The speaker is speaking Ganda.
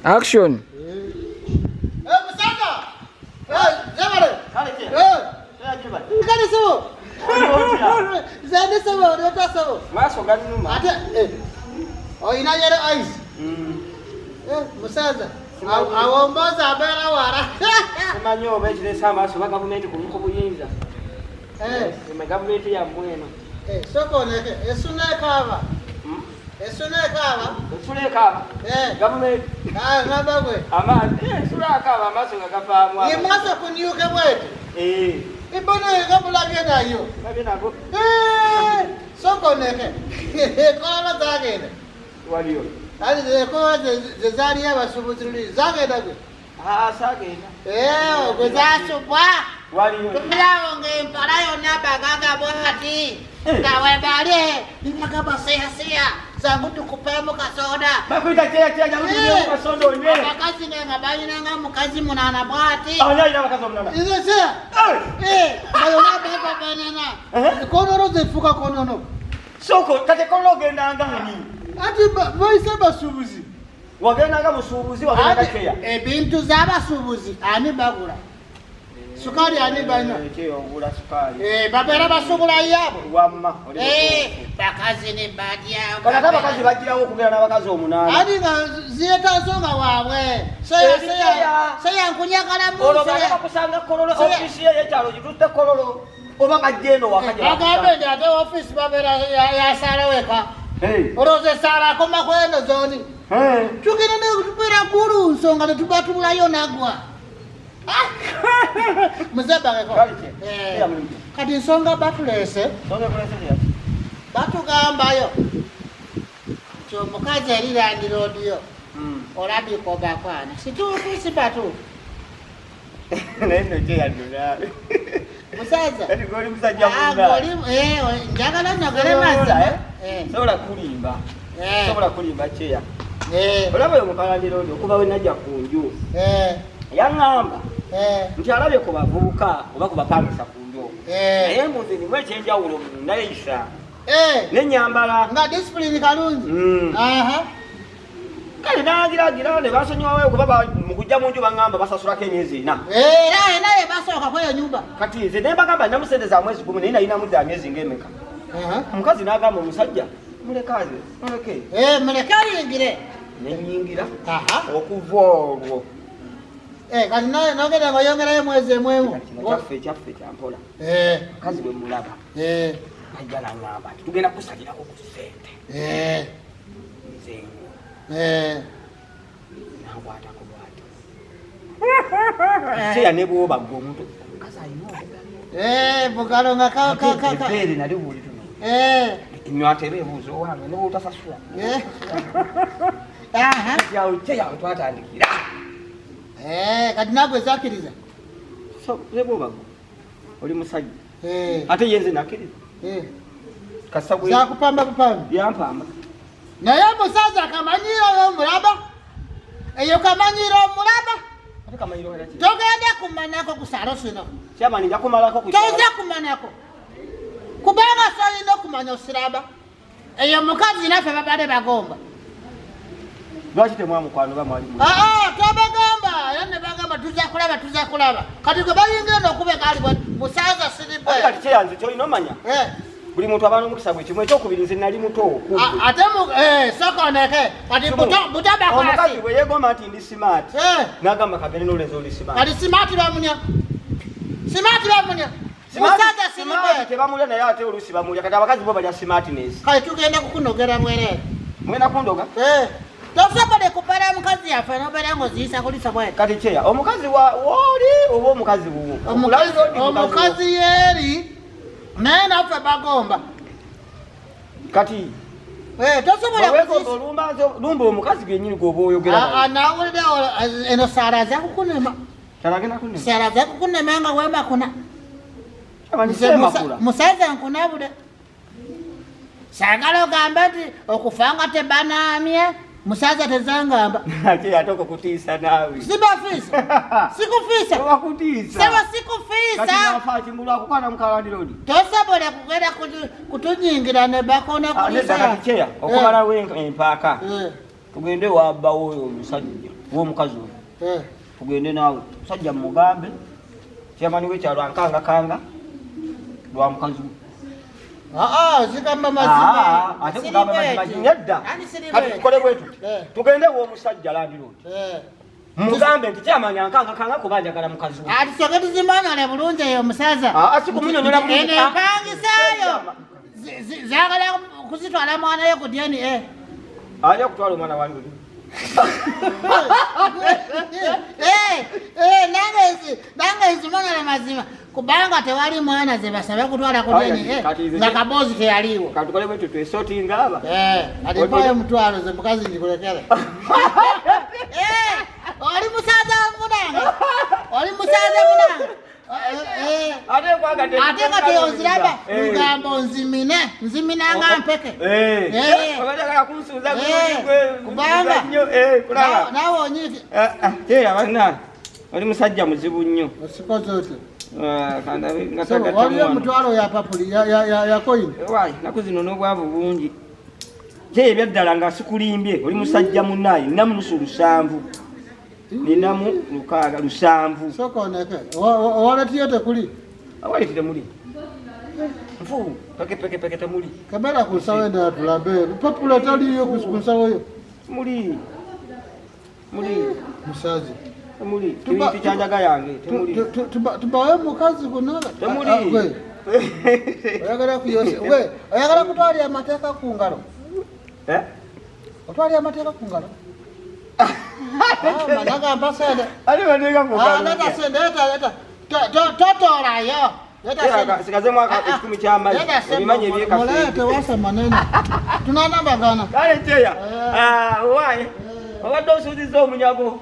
Action. Musanga. Jamare. Kale so. Zane so, rota so. Maso gani numa. Ate oh ina yere eyes. Musaza. Awomboza abera wara. Manyo bechile sama so government kumko buyinza. Me government ya mweno. Soko neke esuna kava. Esuna kava. Esuna kava. Government. Ngaba kwe. Ama esuna kava maso ngakafa mwa. Imaso kunyuke bwete. Ibona ngabula byena yo. Ngabena go. Soko neke. Kola zagene. Waliyo. Ali ko zezari abasubutuli zagenda kwe. Sagenda. Kuzasubwa. Waliyo. Tumlawo ngempala yona bagaga bwati. Ngawe bale nimagaba seya zangu tukupemo kasoda. Bakwita tia jamu kasoda onye. Bakazi nga bayina nga mukazi munana bwati. Anya ina bakazo munana. Izo seya. Bayona baba banana. Konoro zefuka konono. Soko tate kono genda ngani. Ati boyise basubuzi. Wagenda nga musubuzi wagenda keya. Ebintu zabasubuzi ani bagula. Sukari ani banya. Keyo ogula sukari. Babera basugula yabo. Wamma. Bakazi ne badia. Kana bakazi bagirawo okugera n'abakazi omunana. Ani nga ziyeta nsonga waabwe. Seya nkunyagala mu. Olwo baba kusanga kololo ofisi ye kyalo gitutte kololo. Oba kajeno wakaje. Bagambe ndi ate office babera ya sala weka. Oroze sala koma kweno zoni. Tukina ne kutupira kuru nsonga ne tubatula yonagwa. Muzaba ko. Kati nsonga batulese. Songa kulese ya. Batugambayo. Kyo mukazi alirandi rodio. Olabi ko bakwana. Situku sibatu. Nene je yandula. Musaza. Kati goli musajja munda. Njagala nyagala maza. Sobola kulimba. Sobola kulimba cheya. Olaba yo mukalandiro okuba we najja kunju. Yangamba. Nti alabye ko bavubuka oba ko bapangisa kunjo. Naye mbuzi ni mwe chenjawulo munda yisha. Nenyambala. Nga discipline kalungi. Kale nagira ne basonyiwawe okuba mukujja munju bangamba basasulako emyezi 4. Naye basooka kweyo nyumba. Kati nze ne bagamba namusente za mwezi 10 naye ina mudda myezi ng'emeka. Omukazi n'agamba omusajja mulekaze muleke. Muleke ayingire. Nenyingira. Okuva olwo. Kati naye nogenda ng'oyongerayo mwezi mwemu. Kyaffe kyampola. Omukazi bwe mulaba. Ajja n'aŋŋamba nti tugenda kusalirako ku ssente. Nze n'akwatako bw'ati. Seya ne bw'oba gwe omuntu omukazi alina bugalo nga epeere nali buli tuno. Nywatera ebuuzo wange ne bw'otasasula. Yawe kyeyawe twatandikira. Kati nagwe zakkiriza. So ne bw'oba gwe oli musajja. Ate ye nze nakkiriza. Kasa bwe zakupamba kupamba. Yampamba. Naye musaza akamanyiro omulaba. Eyo kamanyiro omulaba. Ate kamanyiro era ki? Togenda kumanako kusalo sino. Kyamani nja kumalako ku. Toza kumanako. Kubanga solina okumanya osiraba. Eyo mukazi naffe babadde bagomba. Lwaki temwamukwano ba mwali? Tobagamba. Era ne bagamba tuza kulaba. Kati gwe bayingira okube kali musaza siribwe. Kati kyeyanze kyolina omanya? Buli muntu abantu mukisa bwe kimwe ekyokubiri nze nali muto. Ate soko neke kati butaba kwasi. Omukazi bwe yeegomba nti ndi smart. N'agamba kagende n'olenza oli smart. Kati smart bamunya. Musaza siribwe. Tebamulya naye ate oluusi bamulya. Kati abakazi bo balya smartness. Kati tugenda kukunogera bwerere. Mwena kundoga? Tosobole kupala mukazi yaffe n'obeera ng'oziyisa kulisa bwete. Kati kyeya omukazi wooli oba omukazi wuwo? Omukazi yeeri naye naffe bagomba. Kati tosobola lumba omukazi gennyini gw'oba oyogera. Nawulidde eno saala zakukunema. Saala zakukunema nga wemakuna. Musaza nkunabule. Saagala ogambe nti okufa nga tebanaamye. Musaza tezangamba. Ate atoko kutiisa naawe. Sibafiisa. Sikufiisa. Wakutiisa. Seba sikufiisa. Kati nafa kimbula kukwana mukalandirodi. Tosobola kugenda kutunyingira ne bakona kulisa. Nedda kati kyeya okumalawo empaaka. tugende wabbawo oyo omusajja w'omukazi oyo tugende naawe musajja mugambe kyamani wekyalo ankangakanga lwa mukazi zigamba mazima ate kugamba mazima nedda kati tukole bwetu tugende w'omusajja landiroodi mugambe nti kyamani ankangakanga kuba njagala mukazi we ati soke tuzimanyale bulungi eyo omusaza sikumunyonyola bulungi empangisayo zagala kuzitwala mwana yo ku DNA ajja kutwala omwana wange nange zimanyale mazima kubanga tewali mwana ze basabe kutwala ku DNA nga kabozi teyaliwo katukole bwetu twesotinga aba atipayo mutwalo ze mukazi ndikulekere oli musaza munange ate nga teyonziraba lugambo nziminanga mpeke kubanga nawe onyike teera banna oli musajja muzibu nnyo osikoze otyo waliyo mutwalo ya papuli yakoyini naku zino n'obwavu bungi kye ebyaddala nga sikulimbye oli musajja munnaye ninamu nusu 7 ninamu 7 sokoneke owaletiyo tekuli awalitire muli nfu peke temuli kamera kusawe na tulabe papula taliyo kusaweyo muli musazi temuli kintu kyanjaga yange temuli tubawe mukazi kunaga temuli oyagala kuyose oyagala kutwalira amateeka ku ngalo otwalira amateeka ku ngalo managa mbasende ali manega ku ngalo leta sende leta totorayo sikaze mwaka 10 kyamaji ebimanye ebyeka mulete wasa manene tunanambagana kale teya waye obadde osuuziza omunyago